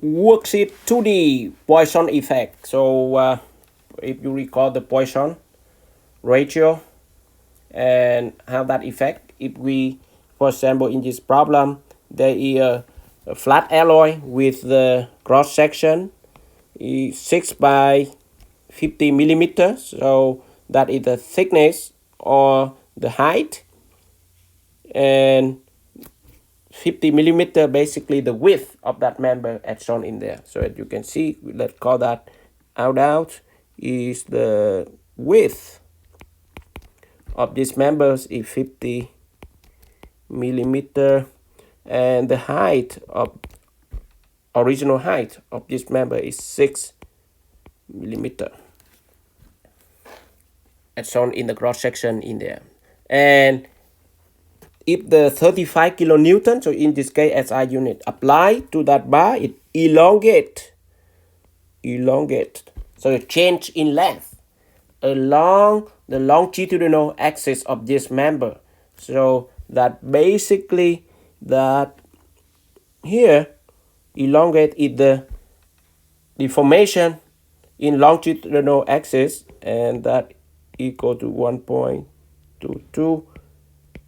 Worksheet 2D Poisson effect. So if you recall the Poisson ratio and how that effect, if we, for example, in this problem, there is a flat alloy with the cross section is 6 by 50 millimeters. So that is the thickness or the height, and 50 millimeter basically the width of that member as shown in there. So as you can see, let's call that out is the width of these members is 50 millimeter, and the height of original height of this member is 6 millimeter as shown in the cross section in there. And if the 35 kilonewton, so in this case SI unit, apply to that bar, it elongate. So it change in length along the longitudinal axis of this member. So that basically that here elongate is the deformation in longitudinal axis, and that equal to 1.22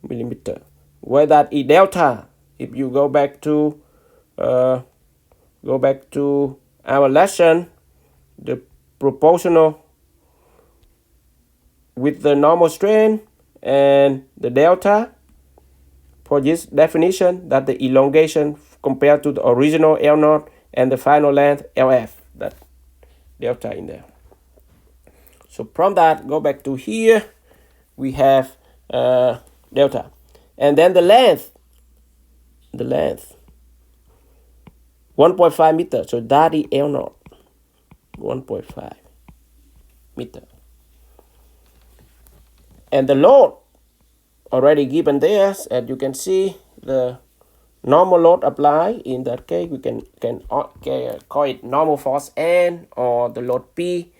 millimeter. Where that is delta, if you go back to our lesson, the proportional with the normal strain, and the delta for this definition, that the elongation compared to the original L0 and the final length LF, that delta in there. So from that, go back to here, we have delta, and then the length 1.5 meter. So that is L0, 1.5 meter, and the load already given there. As you can see, the normal load apply. In that case, we can call it normal force N, or the load P,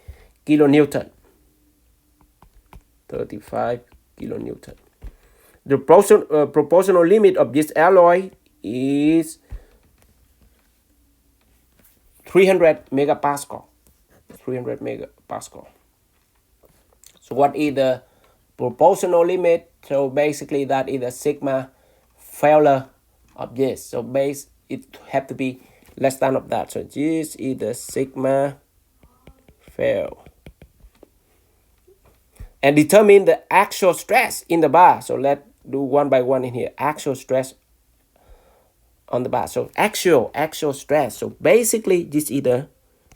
kilonewton, 35 kilonewton. The proportional limit of this alloy is 300 megapascal. 300 megapascal. So what is the proportional limit? So basically that is the sigma failure of this. So it have to be less than of that. So this is the sigma fail. And determine the actual stress in the bar. So let's do one by one in here. Actual stress on the bar. So actual stress. So basically this is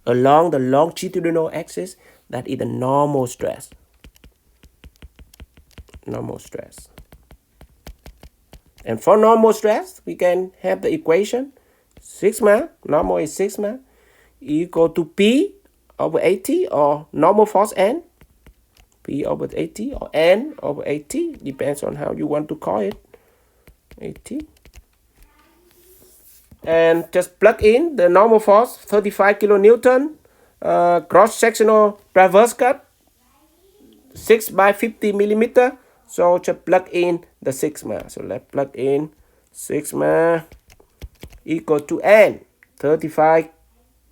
along the longitudinal axis, that is the normal stress. And for normal stress, we can have the equation sigma, normal is sigma, equal to P over AT, or normal force N, P over AT, or N over AT, depends on how you want to call it, AT. And just plug in the normal force, 35 kilonewton, cross-sectional transverse cut, 6 by 50 millimeter. So just plug in the sigma. So let's plug in sigma equal to N, 35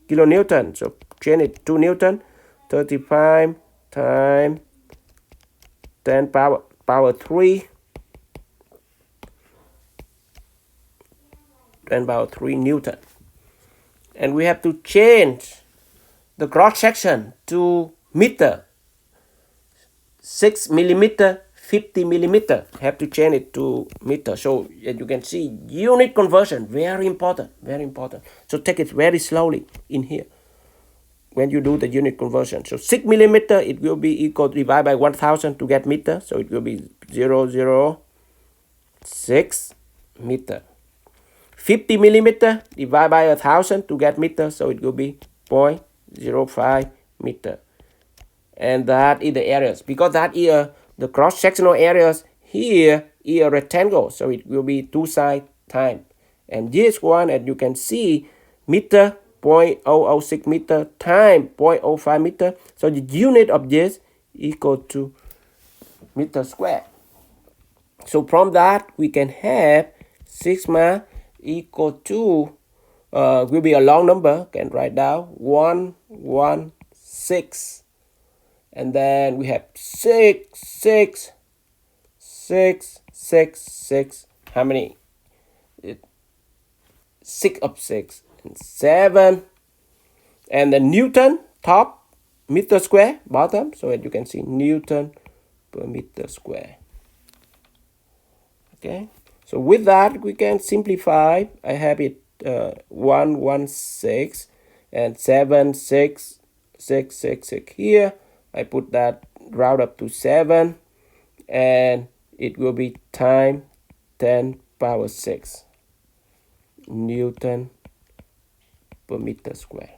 kilonewton. So change it to Newton, 35 times 10 power 3. 10 power 3 Newton. And we have to change the cross section to meter. 6 millimeter, 50 millimeter. Have to change it to meter. So as you can see, unit conversion, very important. So take it very slowly in here when you do the unit conversion. So 6 millimeter, it will be equal to divide by 1000 to get meter. So it will be 0.006 meter. 50 millimeter divided by 1000 to get meter, so it will be 0.05 meter. And that is the areas, because that is the cross-sectional areas here is a rectangle, so it will be two side time. And this one, as you can see, meter, 0.006 meter time 0.05 meter. So the unit of this equal to meter square. So from that, we can have sigma equal to will be a long number. Can write down 116, and then we have 6, 6, 6, 6, 6. How many? 6 of 6 and 7, and the Newton top, meter square bottom. So as you can see, Newton per meter square. Okay, so with that we can simplify. I have it 116 and 7, 6, 6, 6, 6 here. I put that round up to 7, and it will be time 10 power 6 Newton per meter square.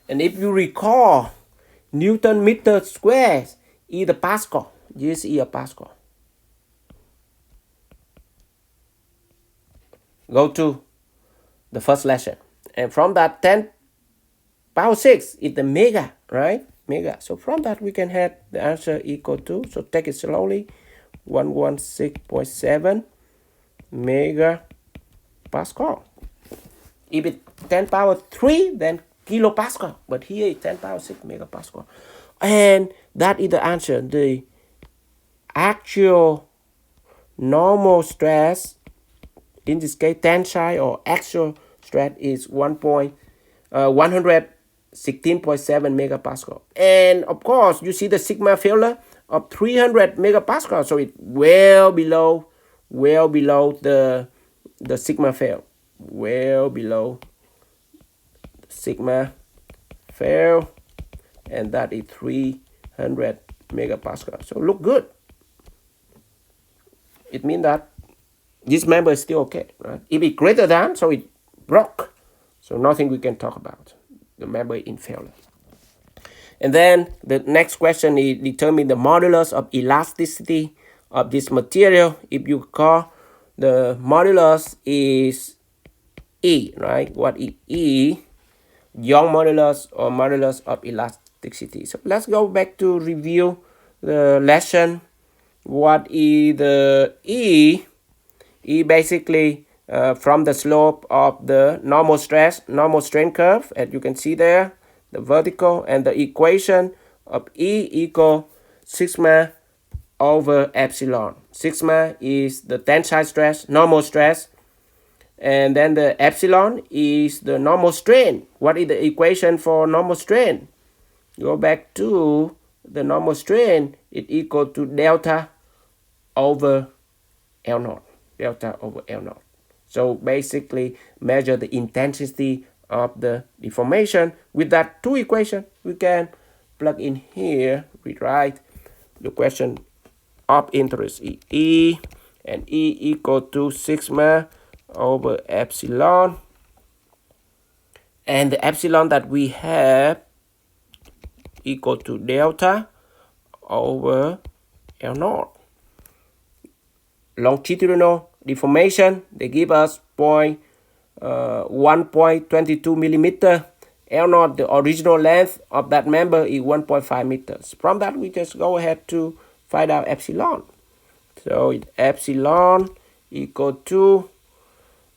And if you recall, Newton meter square is the Pascal. This is a Pascal. Go to the first lesson, and from that 10 power 6 is the mega, right? Mega. So from that we can have the answer equal to, so take it slowly, 116.7 mega Pascal. If it's 10 power 3, then kilopascal, but here it's 10 power 6 megapascal. And that is the answer. The actual normal stress, in this case tensile or axial stress, is 116.7 megapascal. And of course you see the sigma failure of 300 megapascal, so it's well below the sigma fail, well below sigma fail, and that is 300 megapascal. So look good. It means that this member is still okay, right? If it's greater than, so it broke. So nothing we can talk about. The member in failure. And then the next question is determine the modulus of elasticity of this material. If you call the modulus is E, right? What is E? Young modulus or modulus of elasticity. So let's go back to review the lesson. What is the E? E basically from the slope of the normal strain curve, as you can see there, the vertical, and the equation of E equal sigma over epsilon. Sigma is the tensile stress, normal stress, and then the epsilon is the normal strain. What is the equation for normal strain? Go back to the normal strain, it equal to delta over L naught. Delta over L naught. So basically measure the intensity of the deformation. With that two equations, we can plug in here, rewrite the question of interest is E, and E equal to sigma over epsilon, and the epsilon that we have equal to delta over L naught. Longitudinal deformation, they give us 1.22 millimeter. L naught, the original length of that member, is 1.5 meters. From that, we just go ahead to find out epsilon. So it's epsilon equal to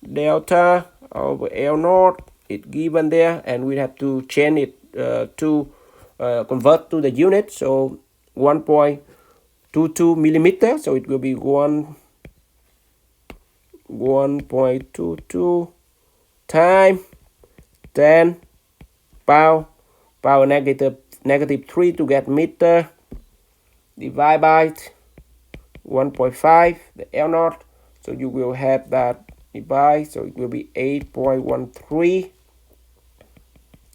delta over L naught. It's given there, and we have to change it to convert to the unit. So 1.22 millimeter. So it will be 1.22 times 10 power negative 3 to get meter, divide by 1.5 the L naught. So you will have that divide, so it will be 8.13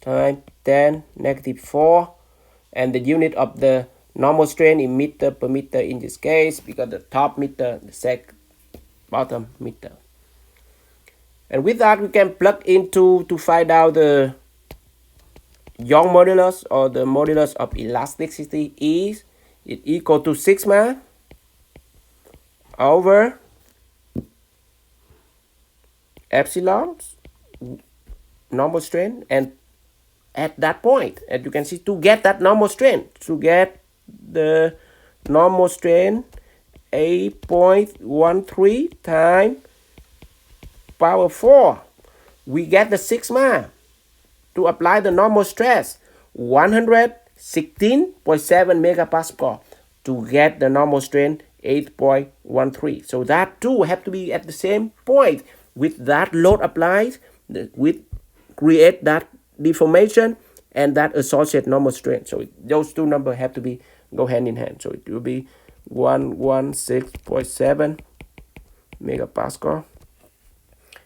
times 10 negative 4, and the unit of the normal strain in meter per meter in this case, because the top meter, the bottom meter. And with that, we can plug into to find out the Young modulus, or the modulus of elasticity, is it equal to sigma over epsilon normal strain. And at that point, as you can see, to get that normal strain, to get the normal strain 8.13 times power 4 we get the sigma to apply the normal stress 116.7 megapascal to get the normal strain 8.13. So that too have to be at the same point with that load applied, with create that deformation and that associated normal strain. So those two numbers have to be go hand in hand. So it will be 116.7 megapascal,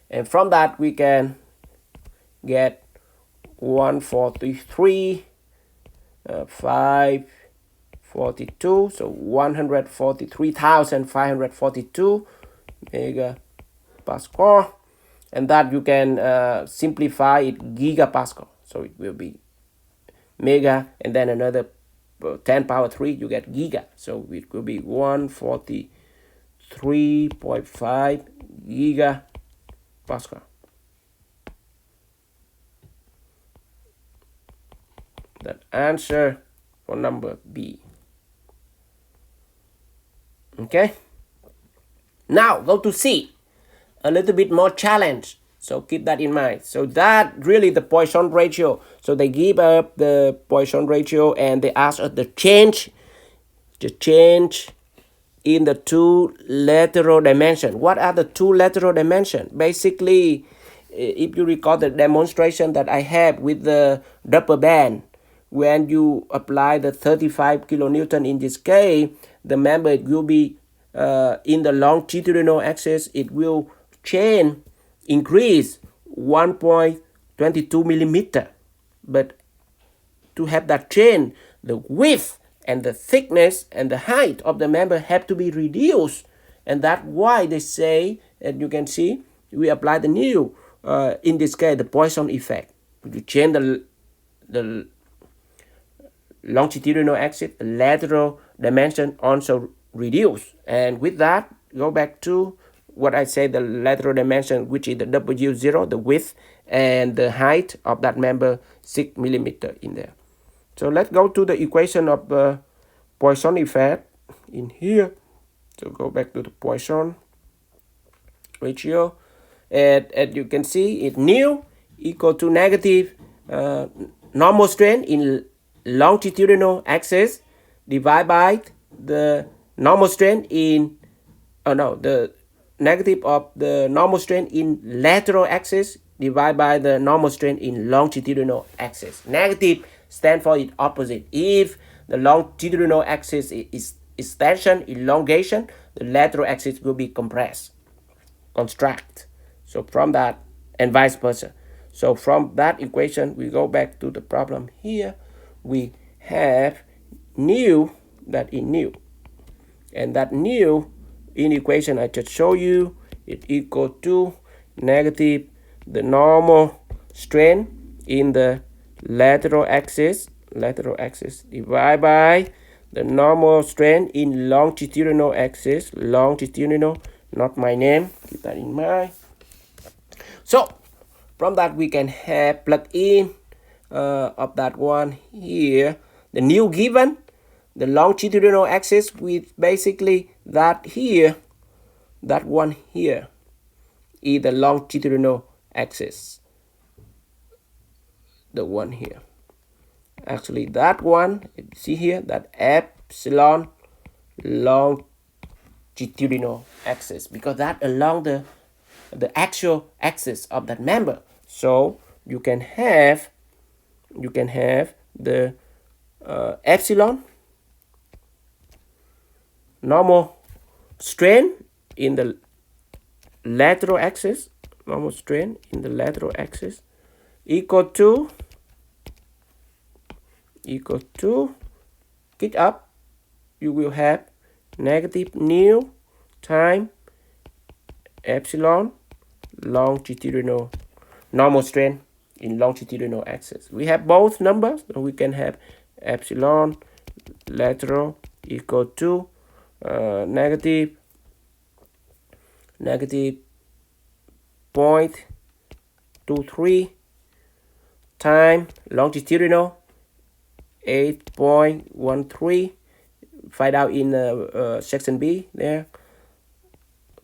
and from that we can get 143 542, so 143,542 megapascal, and that you can simplify it gigapascal. So it will be mega and then another 10 power 3, you get giga. So it will be 143.5 gigapascal. That answer for number B. Okay. Now go to C. A little bit more challenge. So keep that in mind. So that really the Poisson ratio. So they give up the Poisson ratio and they ask us the change in the two lateral dimension. What are the two lateral dimension? Basically, if you recall the demonstration that I have with the rubber band, when you apply the 35 kilonewton in this case, the member it will be in the longitudinal axis, it will increase 1.22 millimeter. But to have that chain, the width and the thickness and the height of the member have to be reduced. And that's why they say, and you can see, we apply the new, in this case, the Poisson effect. You change the longitudinal axis, the lateral dimension also reduce. And with that, go back to what I said, the lateral dimension, which is the W0, the width, and the height of that member, 6 millimeter in there. So let's go to the equation of the Poisson effect in here. So go back to the Poisson ratio. And you can see it nu equal to negative normal strain in longitudinal axis divided by the normal strain in the negative of the normal strain in lateral axis divided by the normal strain in longitudinal axis. Negative stand for its opposite. If the longitudinal axis is extension, elongation, the lateral axis will be compressed, contract. So from that, and vice versa. So from that equation, we go back to the problem here. We have nu, that is nu, and that nu in equation I just show you, it equal to negative the normal strain in the lateral axis divided by the normal strain in longitudinal axis, longitudinal, not my name, keep that in mind. So from that we can have plug in of that one here, the new given, the longitudinal axis with basically that here, that one here is the longitudinal axis, the one here. Actually that one, see here, that epsilon longitudinal axis, because that along the actual axis of that member. So you can have the epsilon normal strain in the lateral axis, normal strain in the lateral axis equal to kick up, you will have negative nu time epsilon longitudinal normal strain in longitudinal axis. We have both numbers, so we can have epsilon lateral equal to negative 0.23 time longitudinal 8.13. Find out in section B there,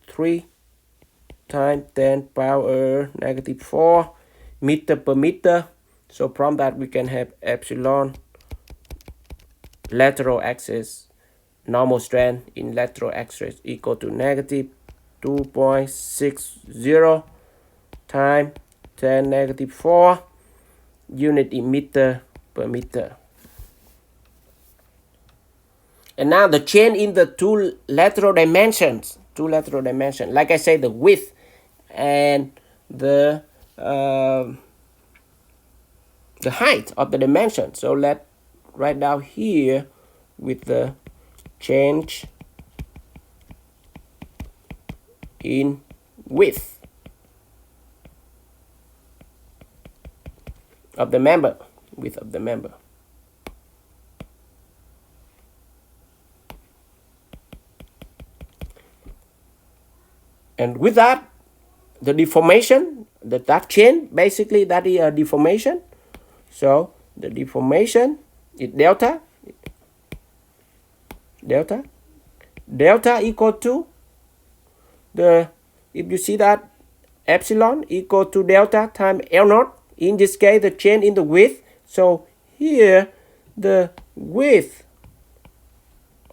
3 times 10 power negative 4 meter per meter. So from that we can have epsilon lateral axis normal strength in lateral axis equal to negative 2.60 times 10 negative 4 unit in meter per meter. And now the change in the two lateral dimensions, like I said, the width and the height of the dimension. So let's write down here with the change in width of the member, width of the member. And with that, the deformation, that change, basically that is a deformation. So the deformation is delta equal to the, if you see that, epsilon equal to delta times L naught. In this case, the change in the width. So here the width,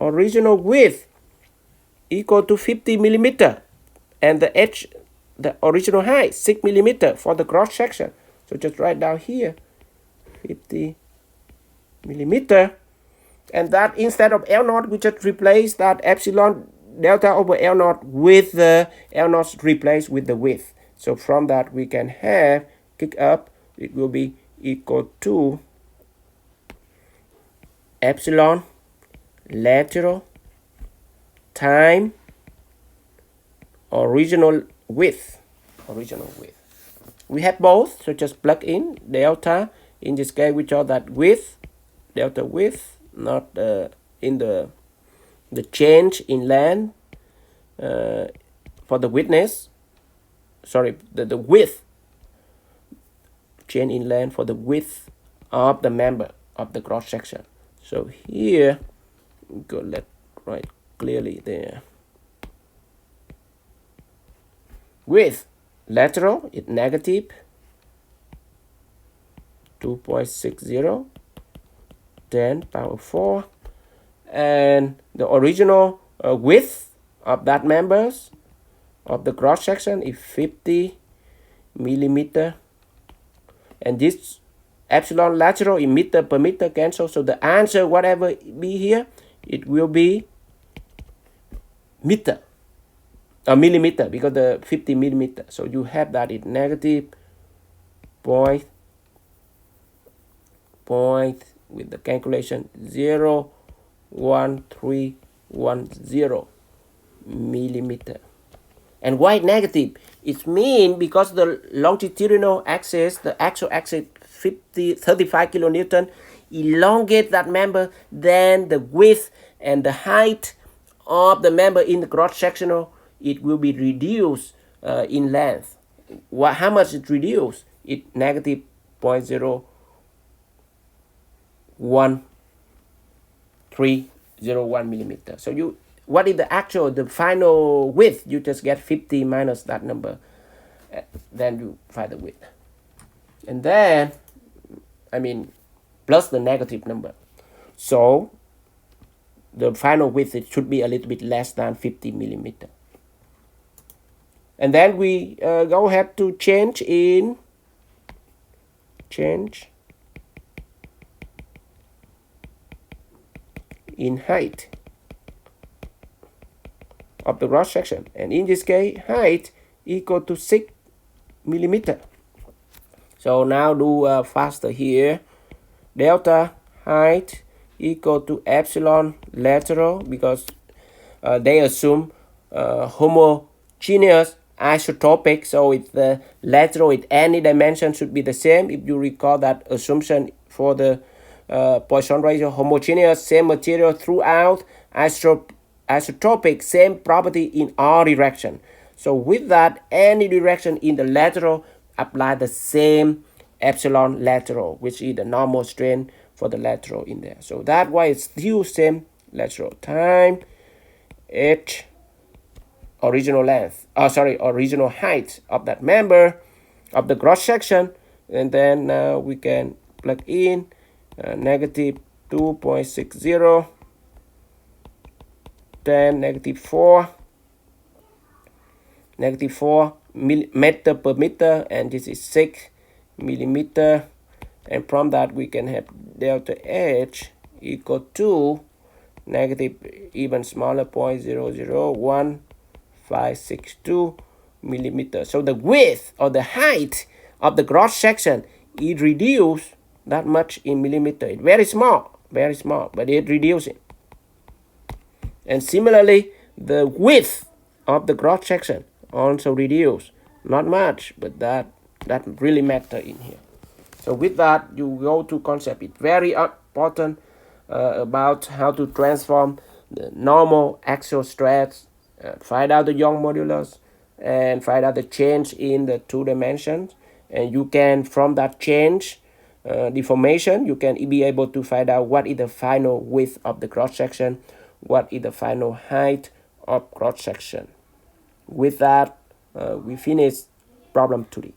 original width, equal to 50 millimeter, and the edge, the original height, 6 millimeter for the cross section. So just write down here 50 millimeter, and that instead of L naught, we just replace that epsilon delta over L naught with the L naught replaced with the width. So from that we can have kick up, it will be equal to epsilon lateral time original width. We have both, so just plug in delta. In this case, we show that width, delta width, not in the change in length for the widthness. Sorry, the width, change in length for the width of the member of the cross section. So here, go, let's write clearly there. Width lateral is negative 2.60 10 power 4, and the original width of that members of the cross section is 50 millimeter, and this epsilon lateral in meter per meter cancel. So the answer, whatever it be here, it will be meter. A millimeter, because the 50 millimeter. So you have that in negative point with the calculation 0.1310 millimeter. And why negative? It means because the longitudinal axis, the actual axis 35 kilonewton, elongate that member, then the width and the height of the member in the cross sectional, it will be reduced in length. How much it reduced? It negative 0.1301 millimeter. So you, what is the actual, the final width? You just get 50 minus that number, then you find the width, and then plus the negative number. So the final width, it should be a little bit less than 50 millimeter. And then we go ahead to change in height of the cross section, and in this case height equal to 6 millimeter. So now do faster here. Delta height equal to epsilon lateral, because they assume homogeneous isotropic, so it's the lateral with any dimension should be the same. If you recall that assumption for the Poisson ratio, homogeneous, same material throughout, isotropic, same property in all direction. So with that, any direction in the lateral, apply the same epsilon lateral, which is the normal strain for the lateral in there. So that why it's still same lateral time h original length, original height of that member of the cross section, and then we can plug in negative 2.60, then negative 4 meter per meter, and this is 6 millimeter, and from that we can have delta H equal to negative even smaller 0.001562 millimeter. So the width or the height of the cross section is reduced that much in millimeter. It's very small, but it reduces it. And similarly, the width of the cross section also reduced, not much, but that really matter in here. So with that, you go to concept. It's very important about how to transform the normal axial stress, find out the Young modulus, and find out the change in the 2 dimensions. And you can, from that change, deformation, you can be able to find out what is the final width of the cross section, what is the final height of cross section. With that, we finish problem 2D.